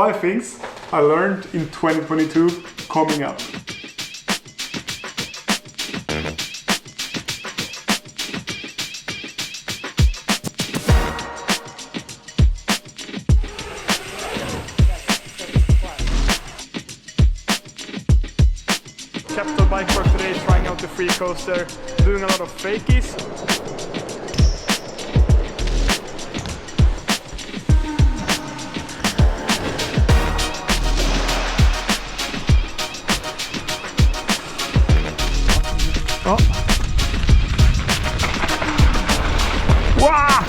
5 things I learned in 2022 coming up. Capital bike work today, trying out the free coaster, doing a lot of fakies. Oh. Wow!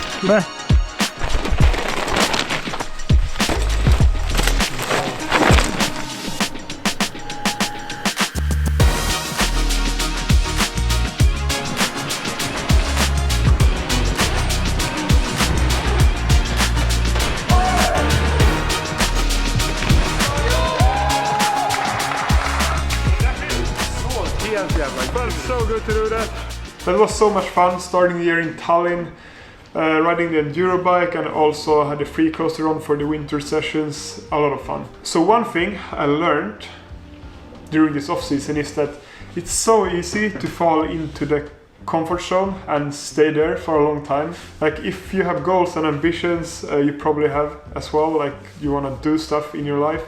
Felt so good to do that. That was so much fun, starting the year in Tallinn, riding the enduro bike, and also had a free coaster on for the winter sessions. A lot of fun. So one thing I learned during this off season is that it's so easy to fall into the comfort zone and stay there for a long time. Like if you have goals and ambitions, you probably have as well, like you want to do stuff in your life,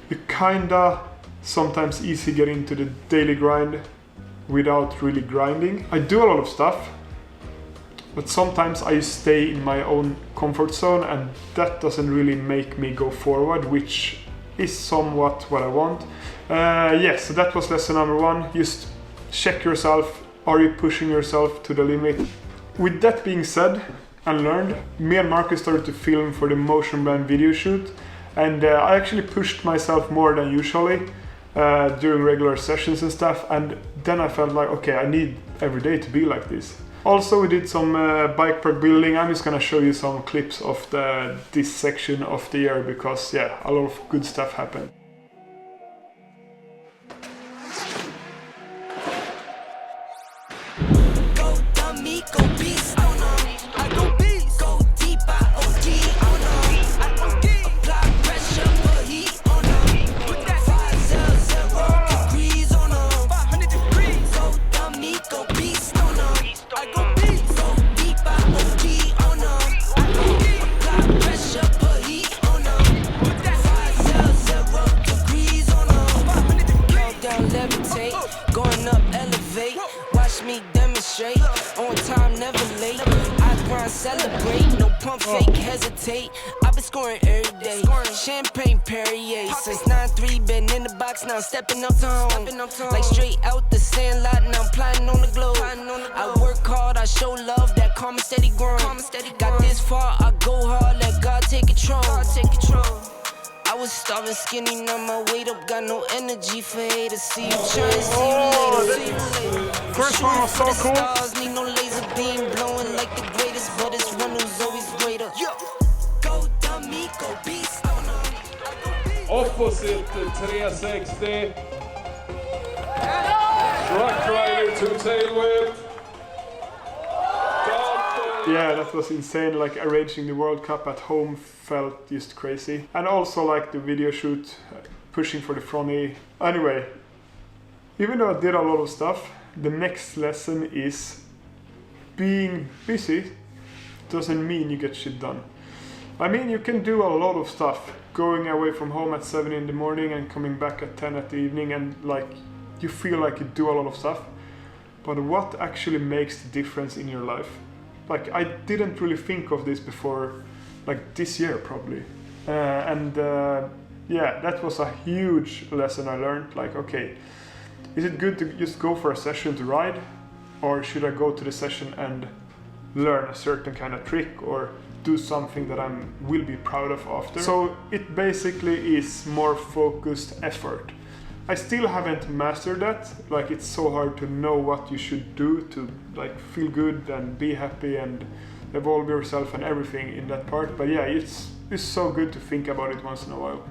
you kinda sometimes easy get into the daily grind without really grinding. I do a lot of stuff, but sometimes I stay in my own comfort zone, and that doesn't really make me go forward, which is somewhat what I want. So that was lesson number 1. Just check yourself. Are you pushing yourself to the limit? With that being said and learned, me and Marcus started to film for the Motion Brand video shoot, and I actually pushed myself more than usually during regular sessions and stuff, and then I felt like, okay, I need every day to be like this. Also, we did some bike park building. I'm just gonna show you some clips of this section of the year, because yeah, a lot of good stuff happened. Celebrate, no pump fake, hesitate. I've been scoring every day. Champagne Perrier since 9-3, been in the box, now I'm stepping up to home. Like straight out the sandlot, now I'm plotting on the globe. I work hard, I show love, that karma steady growing. Got this far, I go hard, let God take control. I was starving skinny, now my weight up, got no energy for haters. See you trying, see you later. First one was so cool. Stars, need no laser beam blowing like the greatest, but it's one who's always greater. Go dummy, go beast. Opposite 360. Truck rider to tail whip. Yeah, that was insane. Like arranging the World Cup at home felt just crazy. And also like the video shoot, pushing for the front knee. Anyway, even though I did a lot of stuff, the next lesson is being busy doesn't mean you get shit done. I mean, you can do a lot of stuff, going away from home at 7 in the morning and coming back at 10 at the evening, and like you feel like you do a lot of stuff. But what actually makes the difference in your life? Like I didn't really think of this before, like this year probably. Yeah, that was a huge lesson I learned. Like, okay, is it good to just go for a session to ride? Or should I go to the session and learn a certain kind of trick or do something that I will be proud of after? So it basically is more focused effort. I still haven't mastered that. Like it's so hard to know what you should do to like feel good and be happy and evolve yourself and everything in that part. But yeah, it's so good to think about it once in a while.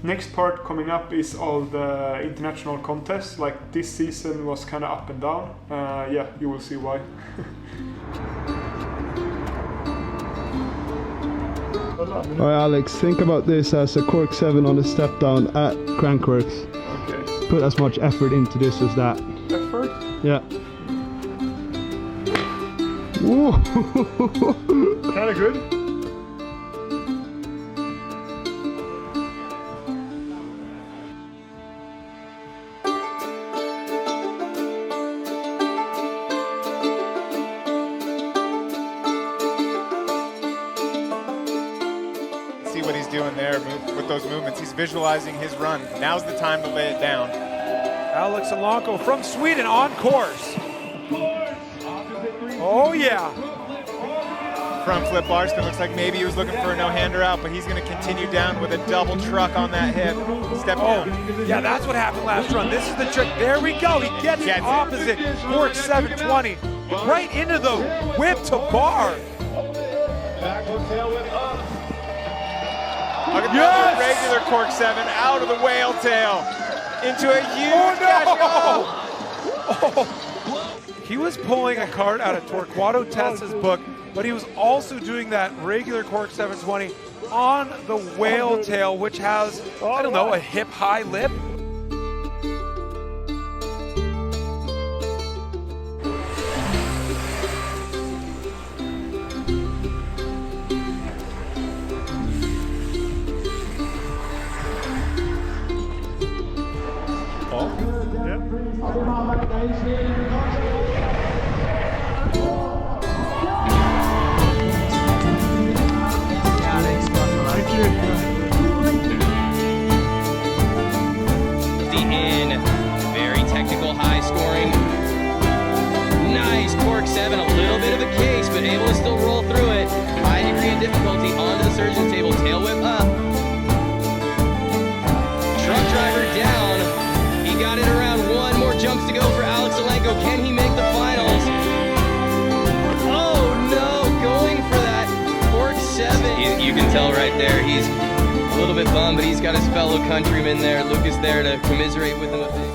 Next part coming up is all the international contests. Like this season was kind of up and down. Yeah, you will see why. Alright, Alex, think about this as a cork 7 on the step down at Crankworks. Okay. Put as much effort into this as that. Effort? Yeah. Woo! Kinda good. See what he's doing there with those movements. He's visualizing his run. Now's the time to lay it down. Alex Alanko from Sweden on course. Oh yeah. Front flip bar spin. Looks like maybe he was looking for a no-hander out, but he's going to continue down with a double truck on that hip. Step down. Yeah, that's what happened last run. This is the trick. There we go. He gets the opposite. Cork 720 right into the whip to bar. Look at that regular cork 7 out of the whale tail into a huge Oh. He was pulling a card out of Torquato Tessa's book, but he was also doing that regular cork 720 on the whale tail, which has, I don't know, a hip-high lip. In very technical, high scoring. Nice cork 7, a little bit of a case, but able to still roll through it. High degree of difficulty onto the surgeon's table, tail whip up. Truck driver down. He got it around 1 more jumps to go for Alex Alanko. Can he make the finals? Oh no, going for that cork 7. You can tell right there, he's a little bit bummed, but he's got his fellow countryman there, Lucas, there to commiserate with him a bit.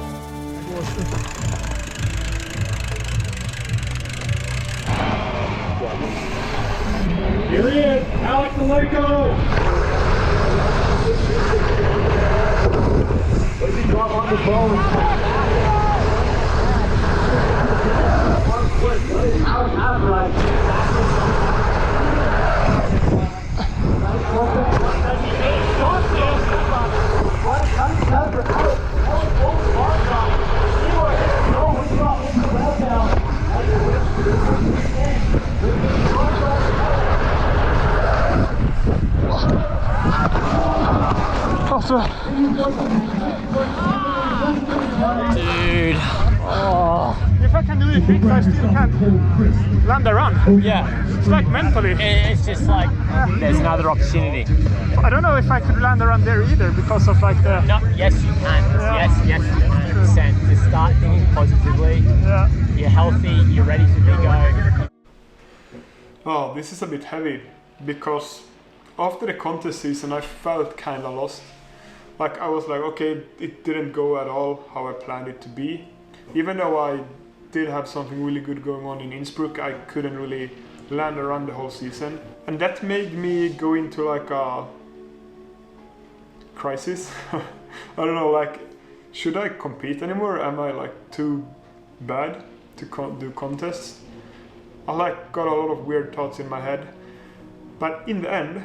Here he is, Alex Alanko. Does he drop on the bone? Dude. Oh. If I can do the tricks, I still can't land the run. Yeah. It's like mentally. It's just like there's another opportunity. I don't know if I could land the run there either because of like the... No, yes you can. Yeah. Yes you can. 100%. Just start thinking positively. Yeah. You're healthy, you're ready to go. Oh, this is a bit heavy because after the contest season I felt kind of lost. Like I was like, okay, it didn't go at all how I planned it to be. Even though I did have something really good going on in Innsbruck, I couldn't really land around the whole season. And that made me go into like a crisis. I don't know, like, should I compete anymore? Am I like too bad to do contests? I like got a lot of weird thoughts in my head. But in the end,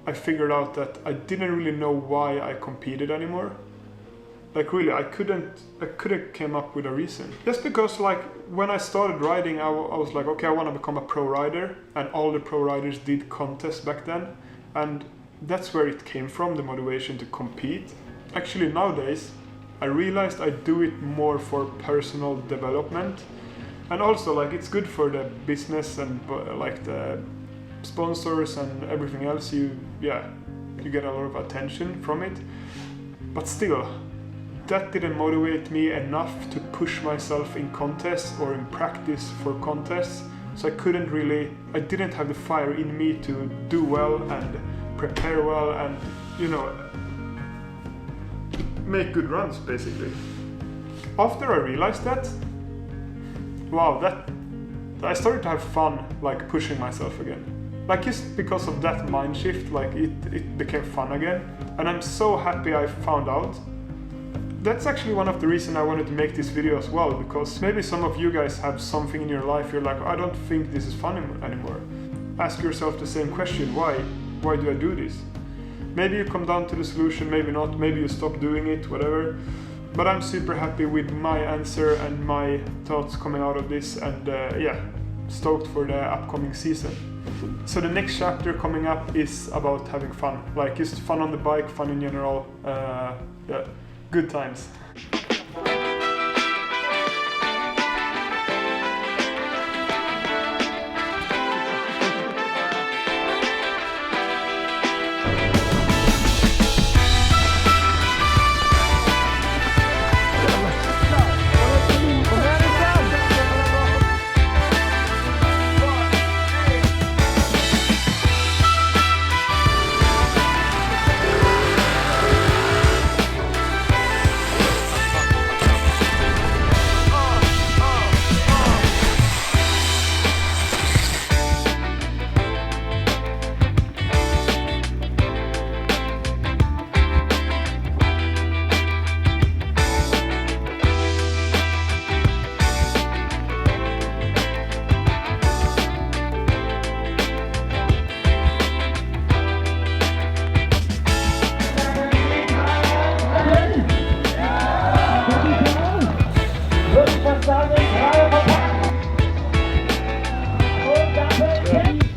I figured out that I didn't really know why I competed anymore. Like really, I couldn't came up with a reason. Just because like when I started riding, I was like, okay, I want to become a pro rider, and all the pro riders did contests back then, and that's where it came from, the motivation to compete. Actually nowadays, I realized I do it more for personal development, and also like it's good for the business and like the sponsors and everything else. You get a lot of attention from it, but still that didn't motivate me enough to push myself in contests or in practice for contests. So I didn't have the fire in me to do well and prepare well and, you know, make good runs basically. After I realized that, wow, I started to have fun like pushing myself again. Like just because of that mind shift, like it became fun again. And I'm so happy I found out. That's actually one of the reasons I wanted to make this video as well, because maybe some of you guys have something in your life you're like, I don't think this is fun anymore. Ask yourself the same question, why? Why do I do this? Maybe you come down to the solution, maybe not, maybe you stop doing it, whatever. But I'm super happy with my answer and my thoughts coming out of this, and yeah, stoked for the upcoming season. So the next chapter coming up is about having fun, like just fun on the bike, fun in general, yeah, good times.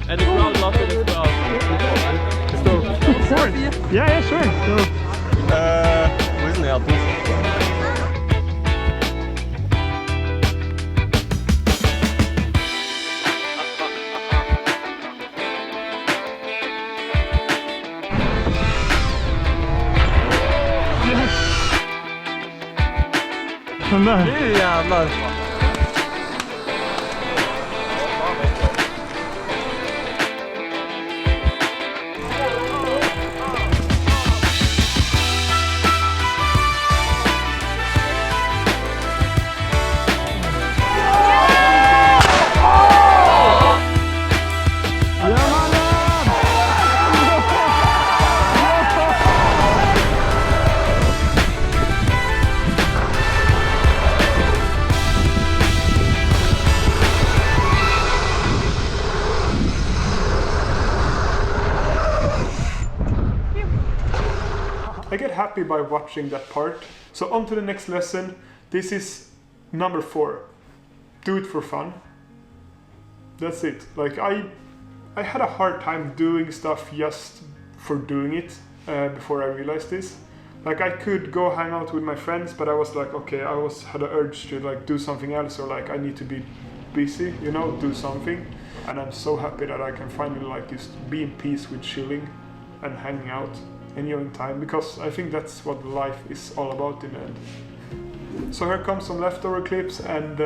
And the crowd loved it as well. Of course. Yeah, sure. Wo ist denn der Bus? Den där. Nu jävlar! I get happy by watching that part. So on to the next lesson. This is number 4. Do it for fun. That's it. Like I had a hard time doing stuff just for doing it before I realized this. Like I could go hang out with my friends, but I was like, okay, I had an urge to like do something else, or like I need to be busy, you know, do something. And I'm so happy that I can finally like just be in peace with chilling and hanging out, enjoying time, because I think that's what life is all about in the end. So here comes some leftover clips and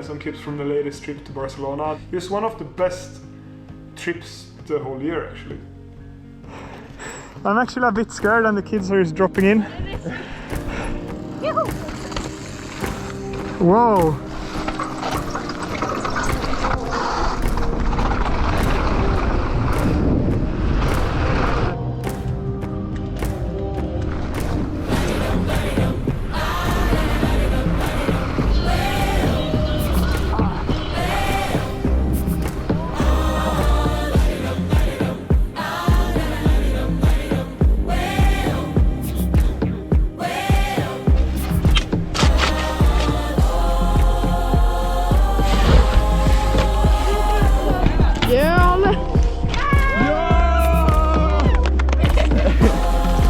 some clips from the latest trip to Barcelona. It was one of the best trips the whole year, actually. I'm actually a bit scared and the kids are just dropping in. Whoa!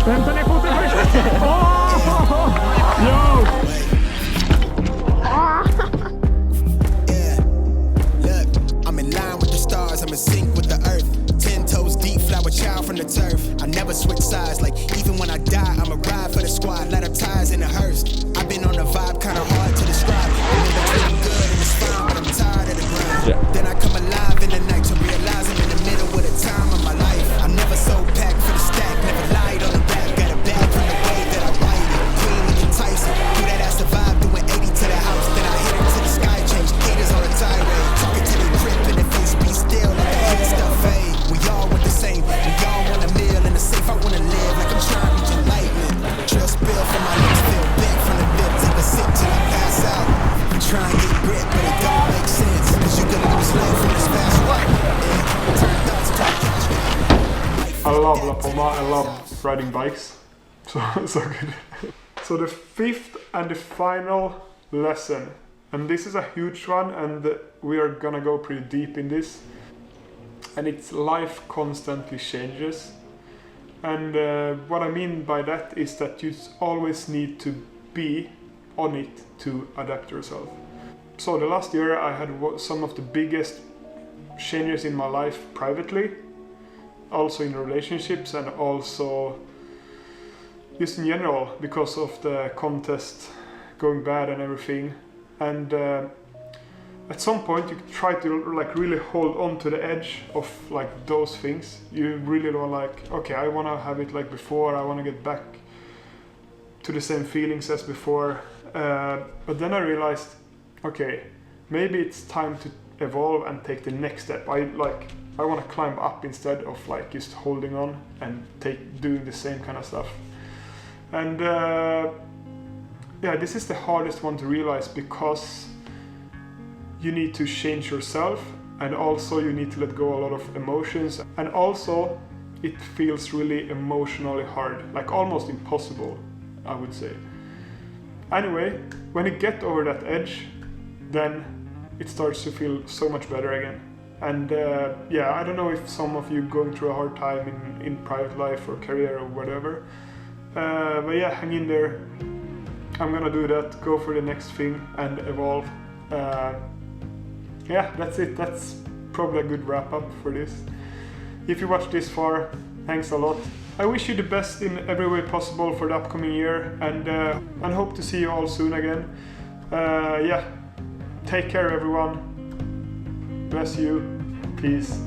Vänta ner foten först! I'm in line with the stars, I'm in sync with the earth. 10 toes deep, flower child from the turf. I never switch sides, like even when I die, I'm a ride for the squad. Let up ties in the hearse. I've been on the vibe, kinda hard to describe. I'm good and it's fine, but I'm tired of the grind. Yeah. Then I come alive in the night to realize I'm in the middle of the time of my life. I'm never so packed for the stack, never lied on the back, got a back. love La Poma, I love riding bikes. So good. So the fifth and the final lesson, and this is a huge one, and we are gonna go pretty deep in this, and it's life constantly changes. And what I mean by that is that you always need to be on it to adapt yourself. So the last year I had some of the biggest changes in my life privately, also in relationships, and also just in general because of the contest going bad and everything. And at some point you try to like really hold on to the edge of like those things. You really don't like, okay, I want to have it like before, I want to get back to the same feelings as before. But then I realized, okay, maybe it's time to evolve and take the next step. I want to climb up instead of like just holding on and doing the same kind of stuff. And yeah, this is the hardest one to realize because you need to change yourself, and also you need to let go a lot of emotions, and also it feels really emotionally hard, like almost impossible, I would say. Anyway, when you get over that edge, then it starts to feel so much better again. And yeah, I don't know if some of you going through a hard time in private life or career or whatever, but yeah, hang in there. I'm gonna do that, go for the next thing and evolve. Yeah, that's it. That's probably a good wrap up for this. If you watched this far, thanks a lot. I wish you the best in every way possible for the upcoming year, and hope to see you all soon again. Yeah, take care everyone. Bless you. Peace.